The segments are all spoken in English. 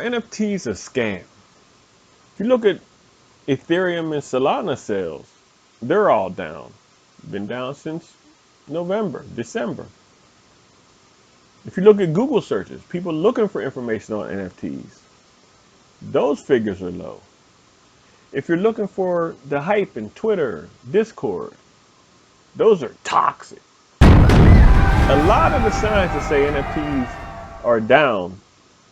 NFTs are scam. If you look at Ethereum and Solana sales, they're all down. Been down since November, December. If you look at Google searches, people looking for information on NFTs, those figures are low. If you're looking for the hype in Twitter, Discord, those are toxic. A lot of the signs that say NFTs are down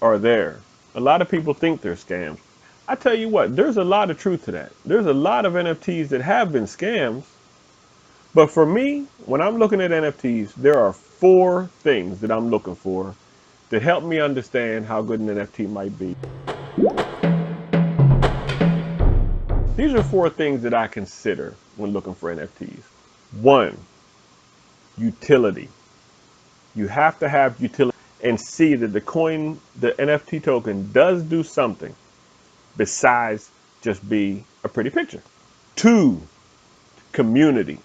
are there. A lot of people think they're scams. I tell you what, there's a lot of truth to that. There's a lot of NFTs that have been scams. But for me, when I'm looking at NFTs, there are 4 things that I'm looking for that help me understand how good an NFT might be. These are 4 things that I consider when looking for NFTs. 1, utility. You have to have utility and see that the NFT token does do something besides just be a pretty picture. 2, community.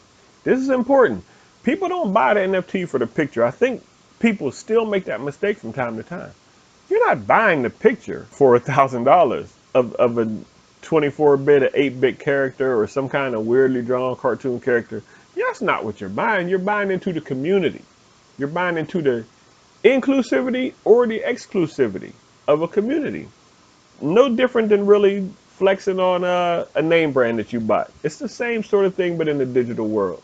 This is important. People don't buy the NFT for the picture. I think people still make that mistake from time to time. You're not buying the picture for $1,000 of a 24-bit or 8-bit character or some kind of weirdly drawn cartoon character. That's not what you're buying. You're buying into the community. You're buying into the inclusivity or the exclusivity of a community. No different than really flexing on a name brand that you bought. It's the same sort of thing, but in the digital world.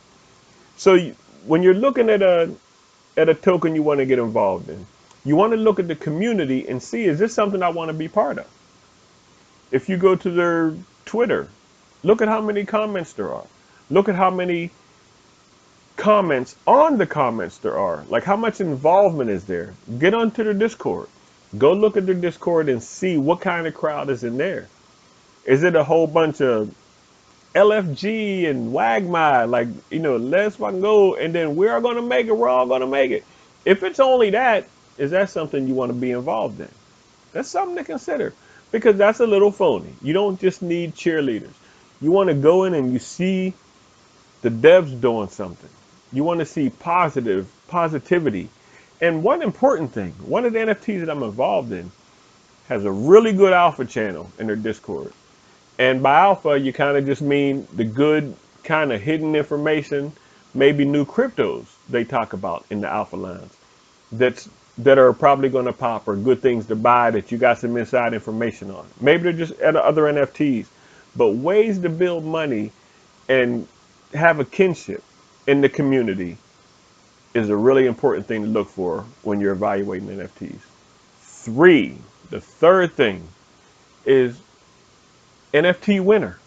So when you're looking at a token you want to get involved in, you want to look at the community and see, is this something I want to be part of? If you go to their Twitter, look at how many comments there are. Look at how many comments on the comments there are. Like, how much involvement is there? Get onto their Discord. Go look at their Discord and see what kind of crowd is in there. Is it a whole bunch of LFG and 𝐦𝐨𝐬𝐿, like, let's fucking go, and then we're gonna make it, we're all gonna make it? If it's only that, is that something you want to be involved in? That's something to consider, because that's a little phony. You don't just need cheerleaders. You want to go in and you see the devs doing something. You want to see positivity. And one important thing, one of the NFTs that I'm involved in has a really good alpha channel in their Discord. And by alpha, you kind of just mean the good kind of hidden information, maybe new cryptos they talk about in the alpha lines that are probably going to pop, or good things to buy that you got some inside information on. Maybe they're just other NFTs, but ways to build money and have a kinship in the community is a really important thing to look for when you're evaluating NFTs. 3, the third thing is NFT winter.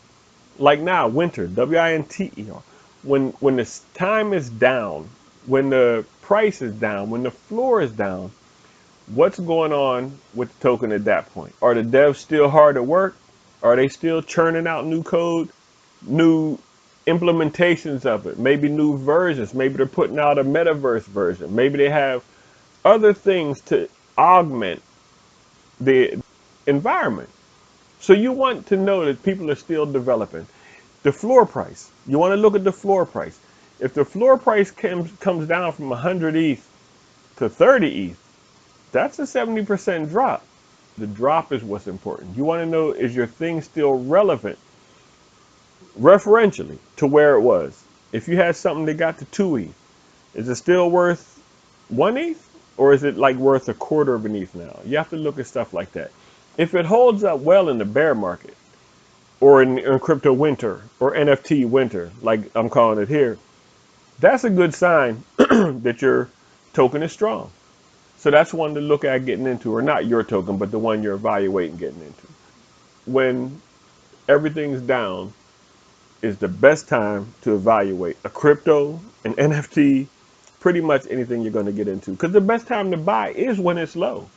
Like now, winter, WINTER. When the time is down, when the price is down, when the floor is down, what's going on with the token at that point? Are the devs still hard at work? Are they still churning out new code, new implementations of it, maybe new versions? Maybe they're putting out a metaverse version. Maybe they have other things to augment the environment. So you want to know that people are still developing. The floor price, you want to look at the floor price. If the floor price comes down from 100 ETH to 30 ETH, that's a 70% drop. The drop is what's important. You want to know, is your thing still relevant referentially to where it was? If you had something that got to 2 ETH, is it still worth 1 ETH? Or is it like worth a quarter of an ETH now? You have to look at stuff like that. If it holds up well in the bear market, or in crypto winter, or NFT winter, like I'm calling it here, that's a good sign that your token is strong. So that's one to look at getting into, or not your token, but the one you're evaluating getting into. When everything's down is the best time to evaluate a crypto, an NFT, pretty much anything you're going to get into. Because the best time to buy is when it's low,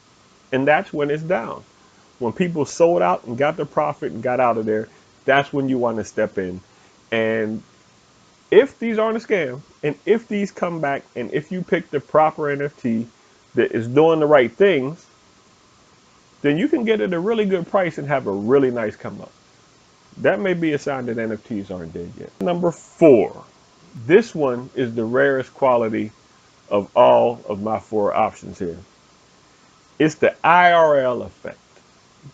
and that's when it's down. When people sold out and got their profit and got out of there, that's when you want to step in. And if these aren't a scam, and if these come back, and if you pick the proper NFT that is doing the right things, then you can get it at a really good price and have a really nice come up. That may be a sign that NFTs aren't dead yet. Number 4, this one is the rarest quality of all of my 4 options here. It's the IRL effect.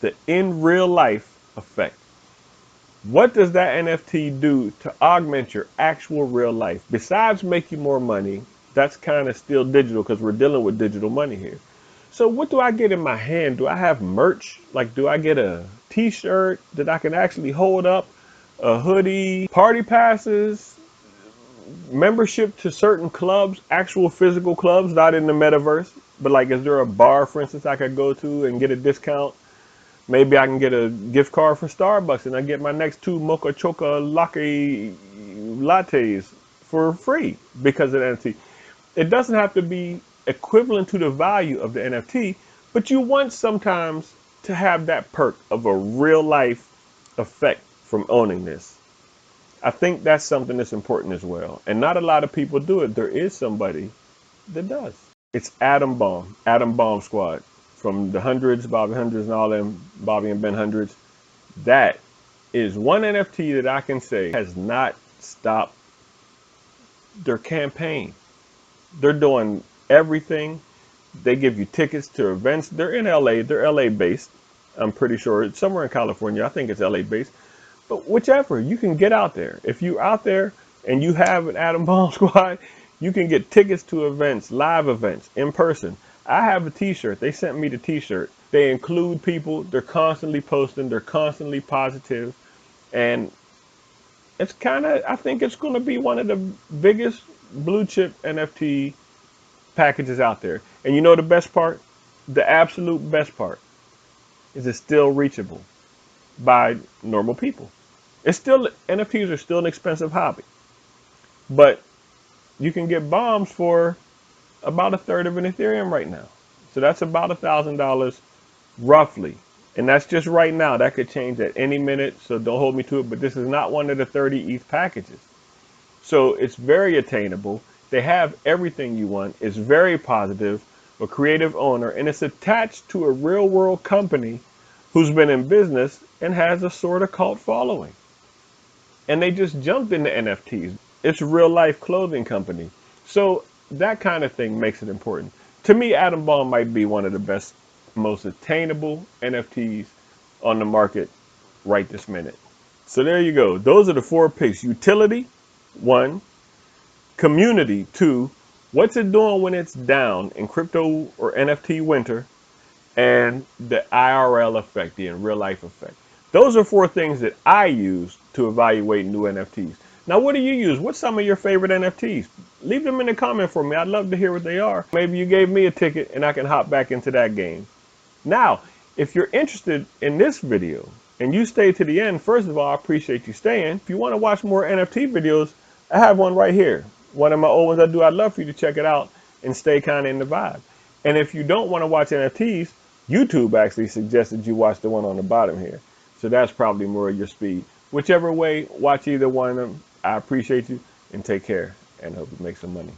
the in real life effect. What does that NFT do to augment your actual real life? Besides make you more money, that's kind of still digital because we're dealing with digital money here. So what do I get in my hand? Do I have merch? Like, do I get a t-shirt that I can actually hold up, a hoodie, party passes, membership to certain clubs, actual physical clubs, not in the metaverse, but like, is there a bar, for instance, I could go to and get a discount? Maybe I can get a gift card for Starbucks and I get my next 2 mocha choca lattes for free because of the NFT. It doesn't have to be equivalent to the value of the NFT, but you want sometimes to have that perk of a real life effect from owning this. I think that's something that's important as well. And not a lot of people do it. There is somebody that does. It's Atom Bomb Squad. From the hundreds, Bobby Hundreds and all them, Bobby and Ben Hundreds. That is one NFT that I can say has not stopped their campaign. They're doing everything. They give you tickets to events. They're in LA. They're LA based. I'm pretty sure it's somewhere in California. I think it's LA based. But whichever, you can get out there. If you're out there and you have an Atom Bomb Squad, you can get tickets to events, live events, in person. I have a t-shirt. They sent me the t-shirt. They include people. They're constantly posting. They're constantly positive. And it's kind of, I think it's going to be one of the biggest blue chip NFT packages out there. And you know the best part? The absolute best part is it's still reachable by normal people. It's still, NFTs are still an expensive hobby. But you can get bombs for about a third of an Ethereum right now. So that's about $1,000 roughly. And that's just right now. That could change at any minute, so don't hold me to it. But this is not one of the 30 ETH packages. So it's very attainable. They have everything you want. It's very positive, a creative owner, and it's attached to a real world company who's been in business and has a sort of cult following. And they just jumped into NFTs. It's a real life clothing company. So that kind of thing makes it important. To me, Atom Bomb might be one of the best, most attainable NFTs on the market right this minute. So there you go. Those are the 4 picks. Utility, 1. Community, 2. What's it doing when it's down in crypto or NFT winter? And the IRL effect, the in real life effect. Those are 4 things that I use to evaluate new NFTs. Now, what do you use? What's some of your favorite NFTs? Leave them in the comment for me. I'd love to hear what they are. Maybe you gave me a ticket and I can hop back into that game. Now, if you're interested in this video and you stay to the end, first of all, I appreciate you staying. If you want to watch more NFT videos, I have one right here. One of my old ones I do. I'd love for you to check it out and stay kind of in the vibe. And if you don't want to watch NFTs, YouTube actually suggested you watch the one on the bottom here. So that's probably more of your speed. Whichever way, watch either one of them. I appreciate you and take care and hope you make some money.